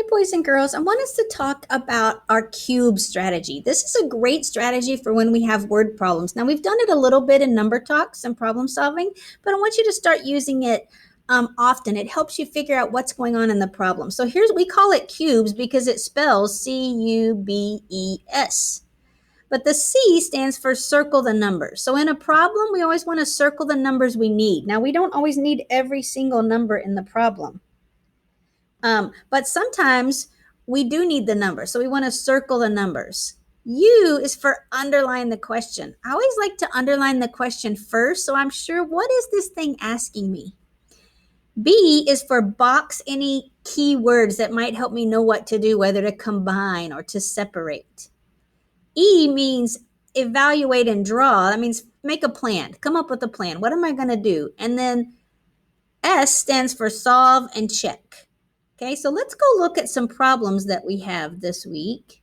boys and girls. I want us to talk about our cube strategy. This is a great strategy for when we have word problems. Now, we've done it a little bit in number talks and problem solving, but I want you to start using it often. It helps you figure out what's going on in the problem. So we call it cubes because it spells C-U-B-E-S. But the C stands for circle the numbers. So in a problem, we always want to circle the numbers we need. Now, we don't always need every single number in the problem. But sometimes we do need the number. So we want to circle the numbers. U is for underline the question. I always like to underline the question first. So I'm sure, what is this thing asking me? B is for box any keywords that might help me know what to do, whether to combine or to separate. E means evaluate and draw. That means make a plan, come up with a plan. What am I going to do? And then S stands for solve and check. Okay, so let's go look at some problems that we have this week.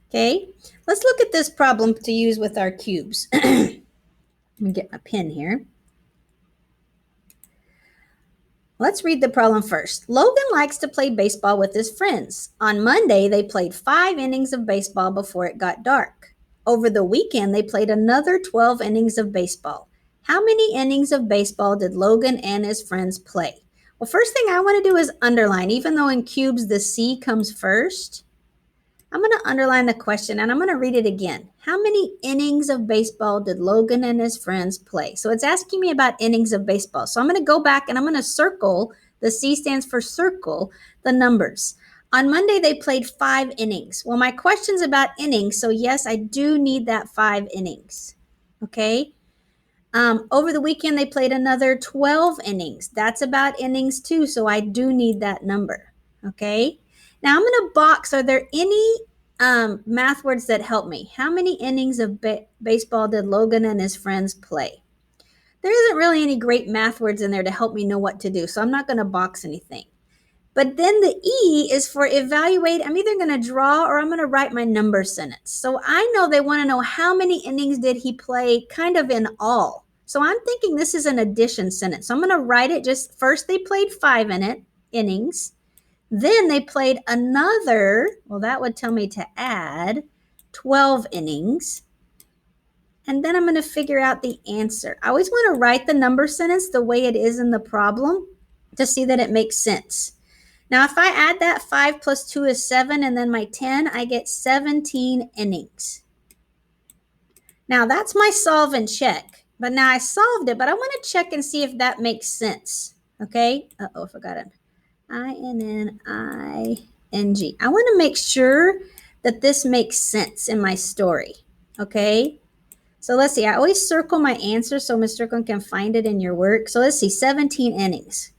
Okay, let's look at this problem to use with our cubes. Let me get my pen here. Let's read the problem first. Logan likes to play baseball with his friends. On Monday, they played 5 innings of baseball before it got dark. Over the weekend, they played another 12 innings of baseball. How many innings of baseball did Logan and his friends play? Well, first thing I want to do is underline. Even though in cubes the C comes first, I'm going to underline the question and I'm going to read it again. How many innings of baseball did Logan and his friends play? So it's asking me about innings of baseball. So I'm going to go back and I'm going to circle. The C stands for circle the numbers. On Monday, they played 5 innings. Well, my question's about innings. So yes, I do need that 5 innings. Okay. Over the weekend, they played another 12 innings. That's about innings too. So I do need that number. Okay. Now I'm going to box. Are there any math words that help me? How many innings of baseball did Logan and his friends play? There isn't really any great math words in there to help me know what to do. So I'm not going to box anything. But then the E is for evaluate. I'm either going to draw or I'm going to write my number sentence. So I know they want to know how many innings did he play kind of in all. So I'm thinking this is an addition sentence. So I'm going to write it just first they played 5 innings. Then they played another, well, that would tell me to add 12 innings. And then I'm going to figure out the answer. I always want to write the number sentence the way it is in the problem to see that it makes sense. Now, if I add that 5 plus 2 is 7, and then my 10, I get 17 innings. Now, that's my solve and check. But now I solved it, but I want to check and see if that makes sense. Okay? Uh-oh, I forgot it. I-N-N-I-N-G. I want to make sure that this makes sense in my story. Okay? So let's see. I always circle my answer so Ms. Strickland can find it in your work. So let's see. 17 innings.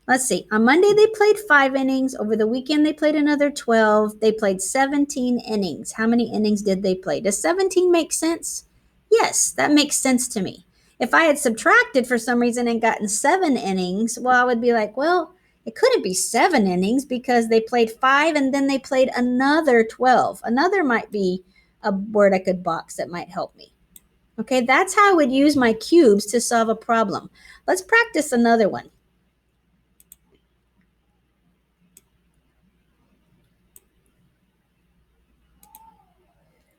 Let's see. On Monday, they played 5 innings. Over the weekend, they played another 12. They played 17 innings. How many innings did they play? Does 17 make sense? Yes, that makes sense to me. If I had subtracted for some reason and gotten 7 innings, well, I would be like, well, it couldn't be 7 innings because they played 5 and then they played another 12. Another might be a word I could box that might help me. Okay, that's how I would use my cubes to solve a problem. Let's practice another one.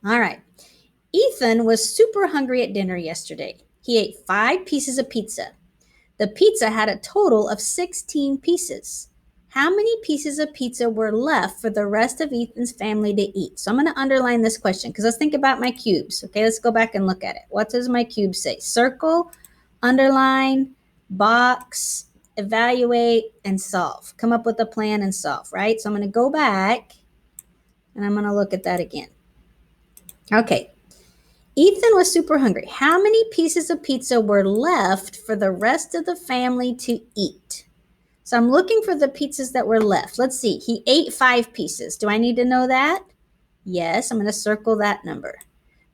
All right. Ethan was super hungry at dinner yesterday. He ate 5 pieces of pizza. The pizza had a total of 16 pieces. How many pieces of pizza were left for the rest of Ethan's family to eat? So I'm going to underline this question because let's think about my cubes. Okay, let's go back and look at it. What does my cube say? Circle, underline, box, evaluate, and solve. Come up with a plan and solve, right? So I'm going to go back and I'm going to look at that again. Okay. Ethan was super hungry. How many pieces of pizza were left for the rest of the family to eat? So I'm looking for the pizzas that were left. Let's see. He ate 5 pieces. Do I need to know that? Yes, I'm going to circle that number.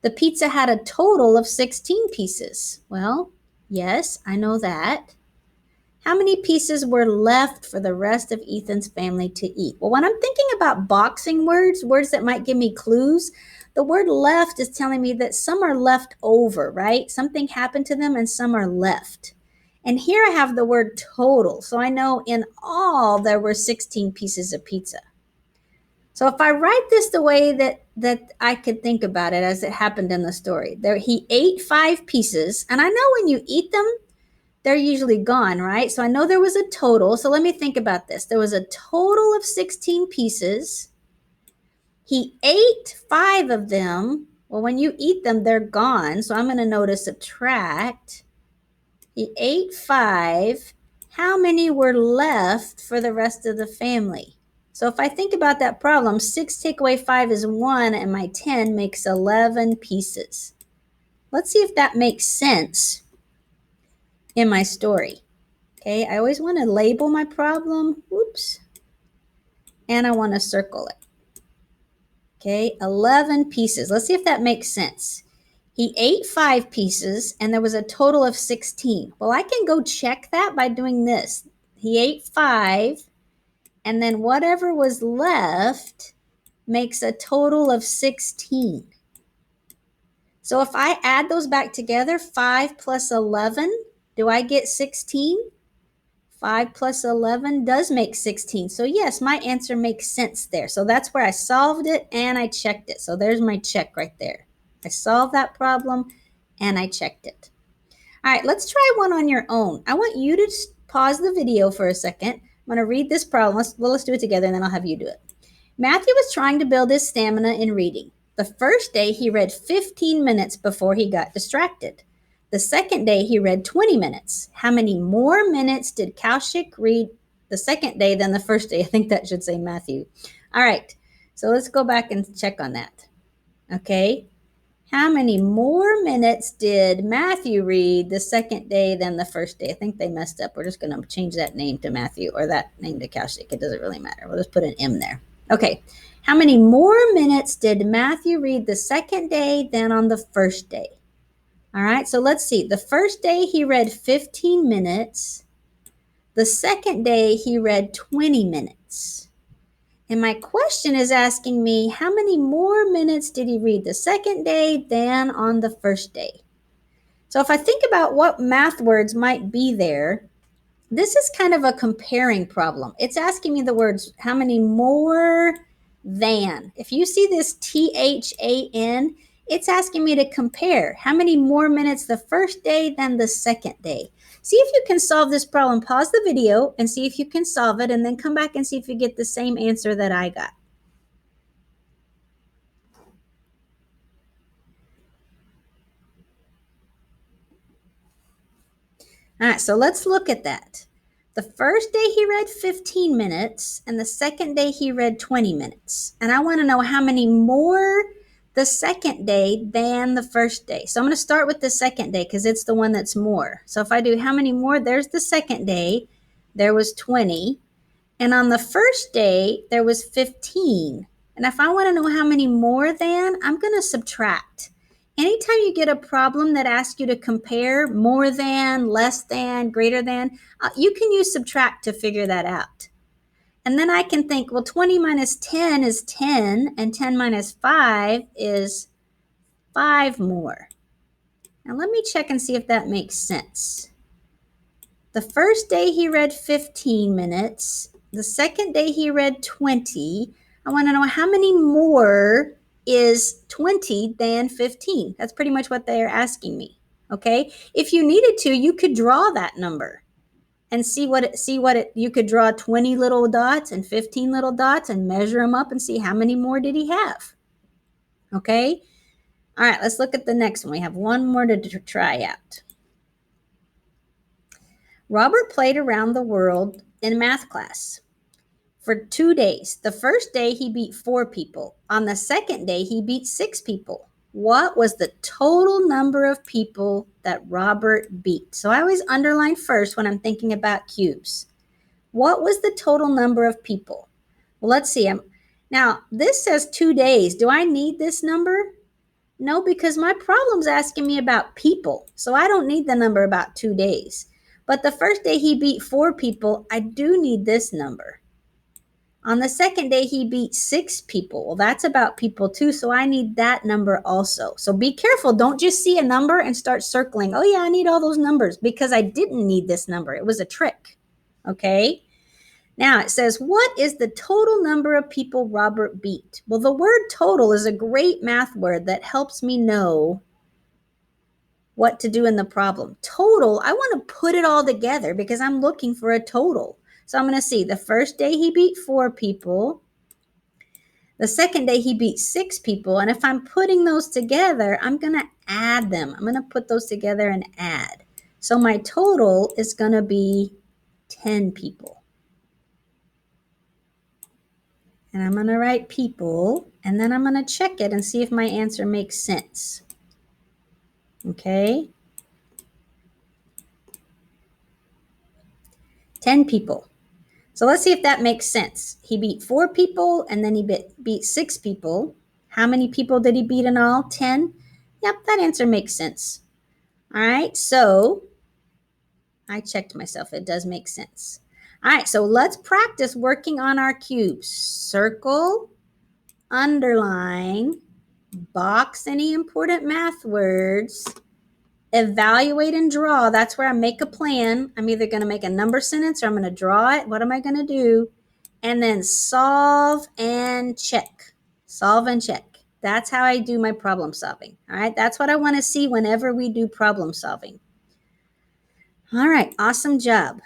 The pizza had a total of 16 pieces. Well, yes, I know that. How many pieces were left for the rest of Ethan's family to eat? Well, when I'm thinking about boxing words that might give me clues, the word left is telling me that some are left over, right? Something happened to them and some are left. And here I have the word total. So I know in all there were 16 pieces of pizza. So if I write this the way that I could think about it as it happened in the story, there he ate 5 pieces, and I know when you eat them, they're usually gone, right? So I know there was a total. So let me think about this. There was a total of 16 pieces. He ate 5 of them. Well, when you eat them, they're gone. So I'm going to notice subtract. He ate 5. How many were left for the rest of the family? So if I think about that problem, 6 take away 5 is 1, and my 10 makes 11 pieces. Let's see if that makes sense in my story. Okay, I always want to label my problem. Whoops. And I want to circle it. Okay, 11 pieces. Let's see if that makes sense. He ate 5 pieces, and there was a total of 16. Well, I can go check that by doing this. He ate 5, and then whatever was left makes a total of 16. So if I add those back together, 5 plus 11, do I get 16? 5 plus 11 does make 16. So yes, my answer makes sense there. So that's where I solved it and I checked it. So there's my check right there. I solved that problem and I checked it. All right, let's try one on your own. I want you to pause the video for a second. I'm going to read this problem. Let's do it together and then I'll have you do it. Matthew was trying to build his stamina in reading. The first day he read 15 minutes before he got distracted. The second day he read 20 minutes. How many more minutes did Kaushik read the second day than the first day? I think that should say Matthew. All right, so let's go back and check on that. Okay, how many more minutes did Matthew read the second day than the first day? I think they messed up. We're just going to change that name to Matthew or that name to Kaushik. It doesn't really matter. We'll just put an M there. Okay, how many more minutes did Matthew read the second day than on the first day? All right, so let's see. The first day he read 15 minutes. The second day he read 20 minutes. And my question is asking me, how many more minutes did he read the second day than on the first day? So if I think about what math words might be there, this is kind of a comparing problem. It's asking me the words, how many more than. If you see this THAN, it's asking me to compare how many more minutes the first day than the second day. See if you can solve this problem. Pause the video and see if you can solve it, and then come back and see if you get the same answer that I got. All right, so let's look at that. The first day he read 15 minutes, and the second day he read 20 minutes. And I want to know how many more the second day than the first day. So I'm going to start with the second day because it's the one that's more. So if I do how many more, there's the second day. There was 20. And on the first day, there was 15. And if I want to know how many more than, I'm going to subtract. Anytime you get a problem that asks you to compare more than, less than, greater than, you can use subtract to figure that out. And then I can think, well, 20 minus 10 is 10, and 10 minus 5 is 5 more. Now let me check and see if that makes sense. The first day he read 15 minutes. The second day he read 20. I want to know how many more is 20 than 15. That's pretty much what they are asking me. Okay. If you needed to, you could draw that number and see what it, you could draw 20 little dots and 15 little dots and measure them up and see how many more did he have. Okay. All right. Let's look at the next one. We have one more to try out. Robert played around the world in math class for 2 days. The first day he beat 4 people. On the second day, he beat 6 people. What was the total number of people that Robert beat? So I always underline first when I'm thinking about cubes. What was the total number of people? Well, let's see. Now, this says 2 days. Do I need this number? No, because my problem's asking me about people. So I don't need the number about 2 days. But the first day he beat 4 people, I do need this number. On the second day, he beat 6 people. Well, that's about people too, so I need that number also. So be careful. Don't just see a number and start circling. Oh, yeah, I need all those numbers because I didn't need this number. It was a trick. Okay. Now it says, what is the total number of people Robert beat? Well, the word total is a great math word that helps me know what to do in the problem. Total, I want to put it all together because I'm looking for a total. So I'm going to see the first day he beat 4 people. The second day he beat 6 people. And if I'm putting those together, I'm going to add them. I'm going to put those together and add. So my total is going to be 10 people. And I'm going to write people, and then I'm going to check it and see if my answer makes sense. Okay. 10 people. So let's see if that makes sense. He beat 4 people, and then he beat 6 people. How many people did he beat in all? 10. Yep, that answer makes sense. All right, so I checked myself. It does make sense. All right, so let's practice working on our cubes. Circle, underline, box any important math words, evaluate and draw. That's where I make a plan. I'm either going to make a number sentence or I'm going to draw it. What am I going to do? And then solve and check. Solve and check. That's how I do my problem solving. All right, that's what I want to see whenever we do problem solving. All right, awesome job.